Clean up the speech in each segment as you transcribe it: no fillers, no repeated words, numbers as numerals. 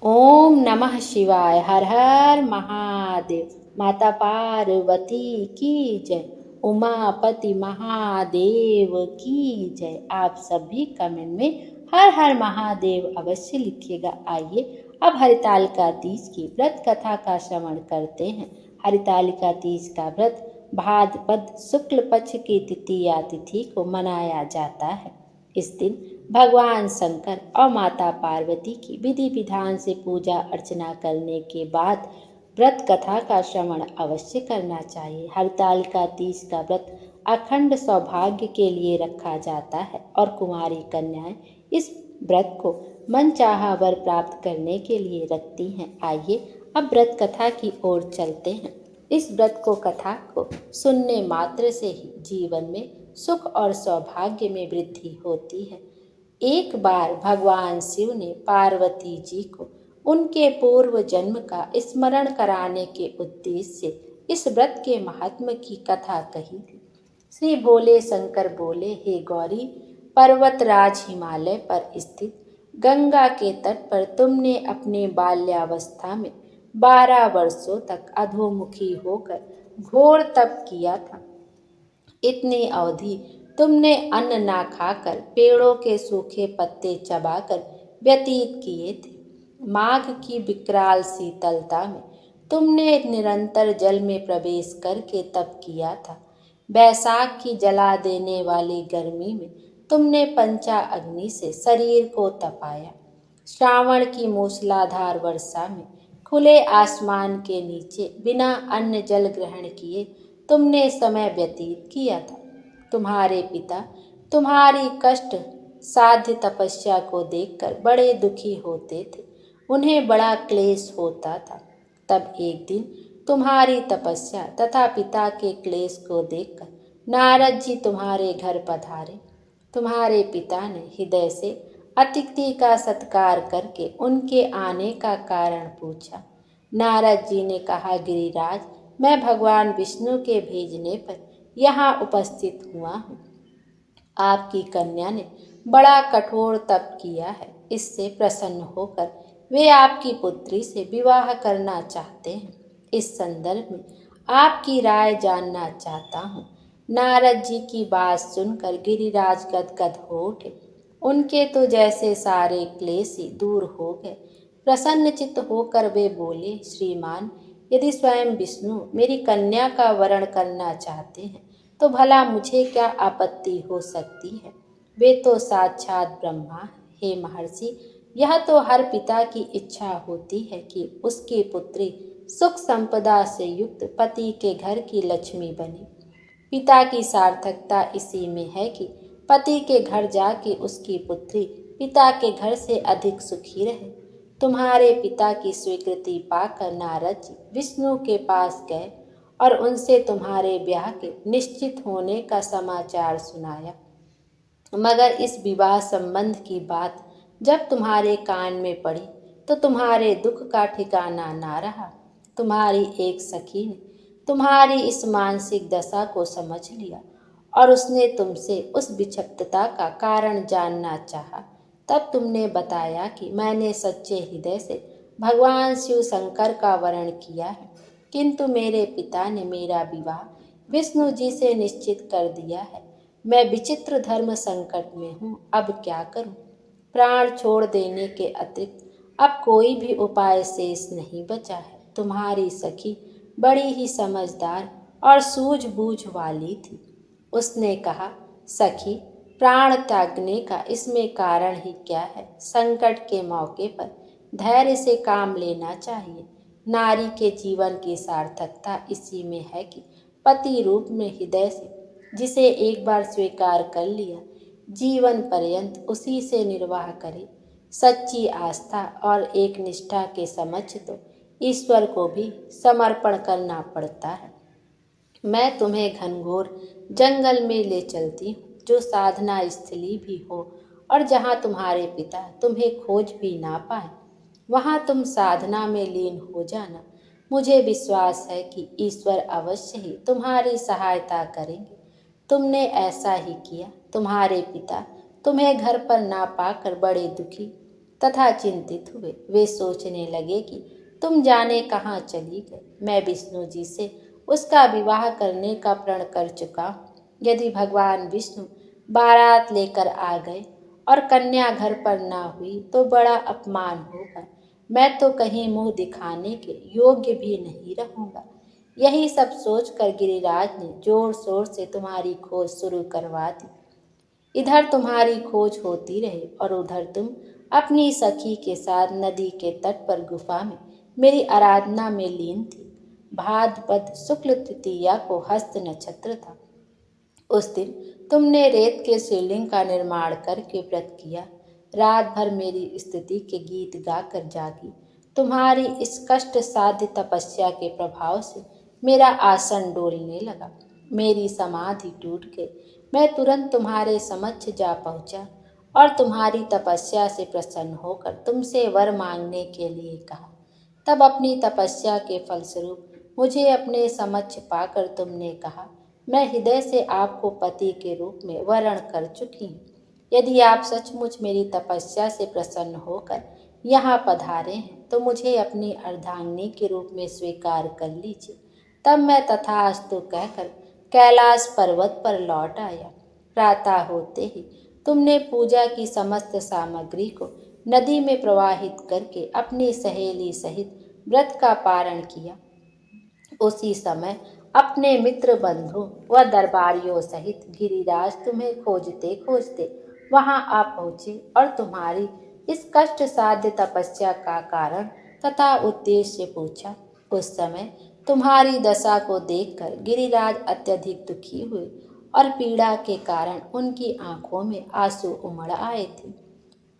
ओम नमः शिवाय। हर हर महादेव। माता पार्वती की जय। उमापति महादेव की जय। आप सभी कमेंट में हर हर महादेव अवश्य लिखिएगा। आइए अब हरितालिका तीज की व्रत कथा का श्रवण करते हैं। हरितालिका तीज का व्रत भाद्रपद शुक्ल पक्ष की तृतीया तिथि को मनाया जाता है। इस दिन भगवान शंकर और माता पार्वती की विधि विधान से पूजा अर्चना करने के बाद व्रत कथा का श्रवण अवश्य करना चाहिए। हरतालिका तीज का व्रत अखंड सौभाग्य के लिए रखा जाता है और कुंवारी कन्याएं इस व्रत को मनचाहा वर प्राप्त करने के लिए रखती हैं। आइए अब व्रत कथा की ओर चलते हैं। इस व्रत को कथा को सुनने मात्र से ही जीवन में सुख और सौभाग्य में वृद्धि होती है। एक बार भगवान शिव ने पार्वती जी को उनके पूर्व जन्म का स्मरण कराने के उद्देश्य से इस व्रत के महात्म की कथा कही थी। श्री भोले शंकर बोले, हे गौरी, पर्वतराज हिमालय पर स्थित गंगा के तट पर तुमने अपने बाल्यावस्था में 12 वर्षों तक अधोमुखी होकर घोर तप किया था। इतनी अवधि तुमने अन्न ना खाकर पेड़ों के सूखे पत्ते चबाकर व्यतीत किए थे। माघ की विकराल शीतलता में तुमने निरंतर जल में प्रवेश करके तप किया था। बैसाख की जला देने वाली गर्मी में तुमने पंचा अग्नि से शरीर को तपाया। श्रावण की मूसलाधार वर्षा में खुले आसमान के नीचे बिना अन्न जल ग्रहण किए तुमने समय व्यतीत किया था। तुम्हारे पिता तुम्हारी कष्ट साध्य तपस्या को देखकर बड़े दुखी होते थे। उन्हें बड़ा क्लेश होता था। तब एक दिन तुम्हारी तपस्या तथा पिता के क्लेश को देखकर नारद जी तुम्हारे घर पधारे। तुम्हारे पिता ने हृदय से अतिथि का सत्कार करके उनके आने का कारण पूछा। नारद जी ने कहा, गिरिराज, मैं भगवान विष्णु के भेजने पर यहाँ उपस्थित हुआ हूँ। आपकी कन्या ने बड़ा कठोर तप किया है। इससे प्रसन्न होकर वे आपकी पुत्री से विवाह करना चाहते हैं। इस संदर्भ में आपकी राय जानना चाहता हूँ। नारद जी की बात सुनकर गिरिराज गदगद हो उठे। उनके तो जैसे सारे क्लेश ही दूर हो गए। प्रसन्नचित्त होकर वे बोले, श्रीमान, यदि स्वयं विष्णु मेरी कन्या का वरण करना चाहते हैं तो भला मुझे क्या आपत्ति हो सकती है। वे तो साक्षात ब्रह्मा हैं। हे महर्षि, यह तो हर पिता की इच्छा होती है कि उसकी पुत्री सुख संपदा से युक्त पति के घर की लक्ष्मी बने। पिता की सार्थकता इसी में है कि पति के घर जाके उसकी पुत्री पिता के घर से अधिक सुखी रहे। तुम्हारे पिता की स्वीकृति पाकर नारद जी विष्णु के पास गए और उनसे तुम्हारे ब्याह के निश्चित होने का समाचार सुनाया। मगर इस विवाह संबंध की बात जब तुम्हारे कान में पड़ी तो तुम्हारे दुख का ठिकाना ना रहा। तुम्हारी एक सखी ने तुम्हारी इस मानसिक दशा को समझ लिया और उसने तुमसे उस विक्षिप्तता का कारण जानना चाहा। तब तुमने बताया कि मैंने सच्चे हृदय से भगवान शिव शंकर का वरण किया है, किंतु मेरे पिता ने मेरा विवाह विष्णु जी से निश्चित कर दिया है। मैं विचित्र धर्म संकट में हूँ, अब क्या करूँ। प्राण छोड़ देने के अतिरिक्त अब कोई भी उपाय शेष नहीं बचा है। तुम्हारी सखी बड़ी ही समझदार और सूझबूझ वाली थी। उसने कहा, सखी, प्राण त्यागने का इसमें कारण ही क्या है। संकट के मौके पर धैर्य से काम लेना चाहिए। नारी के जीवन की सार्थकता इसी में है कि पति रूप में हृदय से जिसे एक बार स्वीकार कर लिया, जीवन पर्यंत उसी से निर्वाह करे। सच्ची आस्था और एक निष्ठा के समक्ष तो ईश्वर को भी समर्पण करना पड़ता है। मैं तुम्हें घनघोर जंगल में ले चलती हूँ, जो साधना स्थली भी हो और जहाँ तुम्हारे पिता तुम्हें खोज भी ना पाए। वहाँ तुम साधना में लीन हो जाना। मुझे विश्वास है कि ईश्वर अवश्य ही तुम्हारी सहायता करेंगे। तुमने ऐसा ही किया। तुम्हारे पिता तुम्हें घर पर ना पाकर बड़े दुखी तथा चिंतित हुए। वे सोचने लगे कि तुम जाने कहाँ चली गए। मैं विष्णु जी से उसका विवाह करने का प्रण कर चुका हूँ। यदि भगवान विष्णु बारात लेकर आ गए और कन्या घर पर ना हुई तो बड़ा अपमान होगा। मैं तो कहीं मुंह दिखाने के योग्य भी नहीं रहूंगा। यही सब सोचकर गिरिराज ने जोर शोर से तुम्हारी खोज शुरू करवा दी। इधर तुम्हारी खोज होती रही और उधर तुम अपनी सखी के साथ नदी के तट पर गुफा में मेरी आराधना में लीन थी। भाद्रपद शुक्ल तृतीया को हस्त नक्षत्र था। उस दिन तुमने रेत के शिवलिंग का निर्माण करके व्रत किया। रात भर मेरी स्तुति के गीत गाकर जागी। तुम्हारी इस कष्ट साध्य तपस्या के प्रभाव से मेरा आसन डोलने लगा। मेरी समाधि टूट गई। मैं तुरंत तुम्हारे समक्ष जा पहुंचा और तुम्हारी तपस्या से प्रसन्न होकर तुमसे वर मांगने के लिए कहा। तब अपनी तपस्या के फलस्वरूप मुझे अपने समक्ष पाकर तुमने कहा, मैं हृदय से आपको पति के रूप में वरण कर चुकी हूँ। यदि आप सचमुच मेरी तपस्या से प्रसन्न होकर यहाँ पधारे हैं तो मुझे अपनी अर्धांगिनी के रूप में स्वीकार कर लीजिए। तब मैं तथास्तु कहकर कैलाश पर्वत पर लौट आया। प्रातः होते ही तुमने पूजा की समस्त सामग्री को नदी में प्रवाहित करके अपनी सहेली सहित व्रत का पारण किया। उसी समय अपने मित्र बंधु व दरबारियों सहित गिरिराज तुम्हें खोजते खोजते वहां आ पहुंचे और तुम्हारी इस कष्ट साध्य तपस्या का कारण तथा उद्देश्य पूछा। उस समय तुम्हारी दशा को देखकर गिरिराज अत्यधिक दुखी हुए और पीड़ा के कारण उनकी आंखों में आंसू उमड़ आए थे।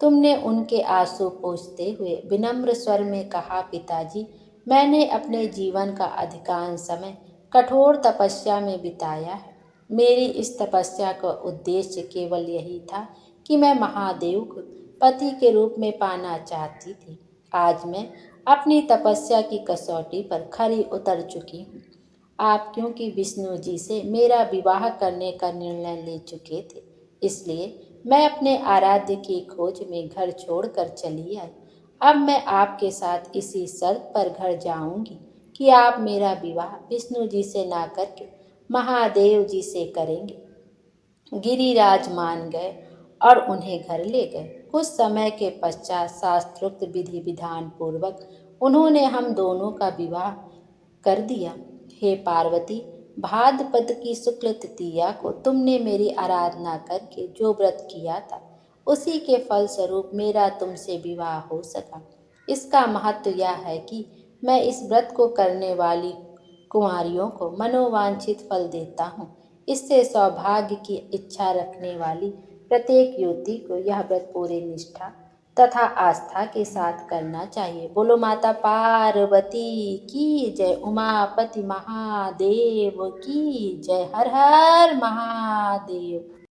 तुमने उनके आंसू पोंछते हुए विनम्र स्वर में कहा, पिताजी, मैंने अपने जीवन का अधिकांश समय कठोर तपस्या में बिताया है। मेरी इस तपस्या का उद्देश्य केवल यही था कि मैं महादेव को पति के रूप में पाना चाहती थी। आज मैं अपनी तपस्या की कसौटी पर खरी उतर चुकी हूँ। आप क्योंकि विष्णु जी से मेरा विवाह करने का निर्णय ले चुके थे, इसलिए मैं अपने आराध्य की खोज में घर छोड़कर चली आई। अब मैं आपके साथ इसी शर्त पर घर जाऊंगी कि आप मेरा विवाह विष्णु जी से ना करके महादेव जी से करेंगे। गिरिराज मान गए और उन्हें घर ले गए। कुछ समय के पश्चात शास्त्रोक्त विधि विधान पूर्वक उन्होंने हम दोनों का विवाह कर दिया। हे पार्वती, भाद्रपद की शुक्ल तृतीया को तुमने मेरी आराधना करके जो व्रत किया था, उसी के फलस्वरूप मेरा तुमसे विवाह हो सका। इसका महत्व यह है कि मैं इस व्रत को करने वाली कुंवारियों को मनोवांछित फल देता हूँ। इससे सौभाग्य की इच्छा रखने वाली प्रत्येक युवती को यह व्रत पूरी निष्ठा तथा आस्था के साथ करना चाहिए। बोलो माता पार्वती की जय, उमापति महादेव की जय। हर हर महादेव।